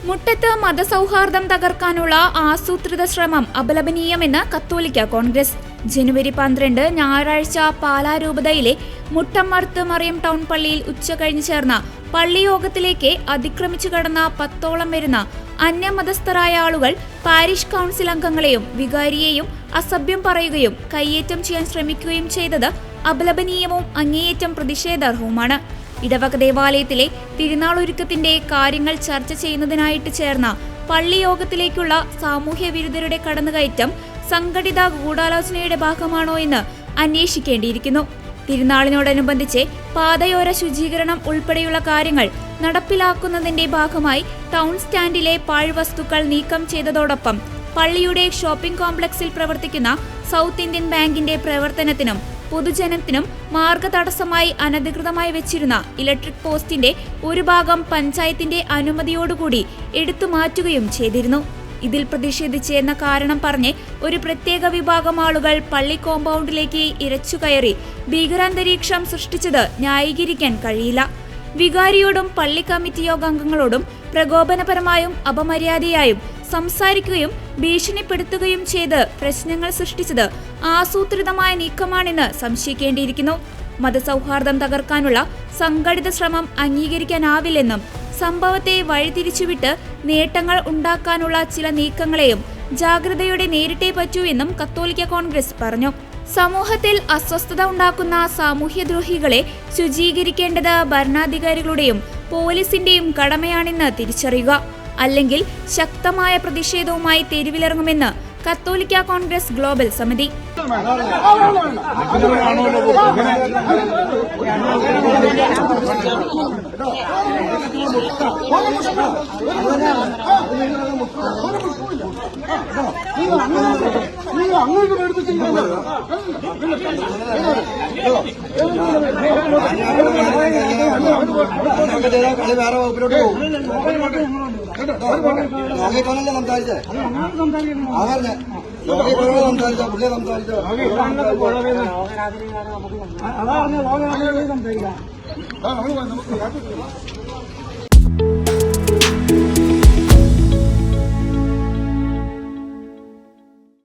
മുട്ടത്ത് മതസൗഹാർദ്ദം തകർക്കാനുള്ള ആസൂത്രിത ശ്രമം അപലപനീയമെന്ന് കത്തോലിക്ക കോൺഗ്രസ്. ജനുവരി 12 ഞായറാഴ്ച പാലാ രൂപതയിലെ മുട്ടമ്മർത്ത് മറിയം ടൗൺ പള്ളിയിൽ ഉച്ചകഴിഞ്ഞ് ചേർന്ന പള്ളിയോഗത്തിലേക്ക് അതിക്രമിച്ചു കടന്ന 10ഓളം വരുന്ന അന്യമതസ്ഥരായ ആളുകൾ പാരിഷ് കൗൺസിൽ അംഗങ്ങളെയും വികാരിയെയും അസഭ്യം പറയുകയും കയ്യേറ്റം ചെയ്യാൻ ശ്രമിക്കുകയും ചെയ്തത് അപലപനീയവും അങ്ങേയറ്റം പ്രതിഷേധാർഹവുമാണ്. ഇടവക ദേവാലയത്തിലെ തിരുനാളൊരുക്കത്തിന്റെ കാര്യങ്ങൾ ചർച്ച ചെയ്യുന്നതിനായിട്ട് ചേർന്ന പള്ളിയോഗത്തിലേക്കുള്ള സാമൂഹ്യ വിരുദ്ധരുടെ കടന്നുകയറ്റം സംഘടിത ഗൂഢാലോചനയുടെ ഭാഗമാണോ എന്ന് അന്വേഷിക്കേണ്ടിയിരിക്കുന്നു. തിരുനാളിനോടനുബന്ധിച്ച് പാതയോര ശുചീകരണം ഉൾപ്പെടെയുള്ള കാര്യങ്ങൾ നടപ്പിലാക്കുന്നതിന്റെ ഭാഗമായി ടൗൺ സ്റ്റാൻഡിലെ പാഴ്വസ്തുക്കൾ നീക്കം ചെയ്തതോടൊപ്പം പള്ളിയുടെ ഷോപ്പിംഗ് കോംപ്ലക്സിൽ പ്രവർത്തിക്കുന്ന സൗത്ത് ഇന്ത്യൻ ബാങ്കിന്റെ പ്രവർത്തനത്തിനും പൊതുജനത്തിനും മാർഗതടസ്സമായി അനധികൃതമായി വെച്ചിരുന്ന ഇലക്ട്രിക് പോസ്റ്റിന്റെ ഒരു ഭാഗം പഞ്ചായത്തിന്റെ അനുമതിയോടുകൂടി എടുത്തുമാറ്റുകയും ചെയ്തിരുന്നു. ഇതിൽ പ്രതിഷേധിച്ച് എന്ന കാരണം പറഞ്ഞ് ഒരു പ്രത്യേക വിഭാഗം ആളുകൾ പള്ളി കോമ്പൗണ്ടിലേക്ക് ഇരച്ചുകയറി ഭീകരാന്തരീക്ഷം സൃഷ്ടിച്ചത് ന്യായീകരിക്കാൻ കഴിയില്ല. വികാരിയോടും പള്ളി കമ്മിറ്റി യോഗാംഗങ്ങളോടും പ്രകോപനപരമായും അപമര്യാദയായും സംസാരിക്കുകയും ഭീഷണിപ്പെടുത്തുകയും ചെയ്ത് പ്രശ്നങ്ങൾ സൃഷ്ടിച്ചത് ആസൂത്രിതമായ നീക്കമാണെന്ന് സംശയിക്കേണ്ടിയിരിക്കുന്നു. മതസൗഹാർദ്ദം തകർക്കാനുള്ള സംഘടിത ശ്രമം അംഗീകരിക്കാനാവില്ലെന്നും സംഭവത്തെ വഴിതിരിച്ചുവിട്ട് നേട്ടങ്ങൾ ഉണ്ടാക്കാനുള്ള ചില നീക്കങ്ങളെയും ജാഗ്രതയോടെ നേരിട്ടേ പറ്റൂ എന്നും കത്തോലിക്ക കോൺഗ്രസ് പറഞ്ഞു. സമൂഹത്തിൽ അസ്വസ്ഥത ഉണ്ടാക്കുന്ന സാമൂഹ്യദ്രോഹികളെ ശുചീകരിക്കേണ്ടത് ഭരണാധികാരികളുടെയും പോലീസിന്റെയും കടമയാണെന്ന് തിരിച്ചറിയുക. അല്ലെങ്കിൽ ശക്തമായ പ്രതിഷേധവുമായി തെരുവിലിറങ്ങുമെന്ന് കത്തോലിക്ക കോൺഗ്രസ് ഗ്ലോബൽ സമിതി. സംസാരിക്കാം.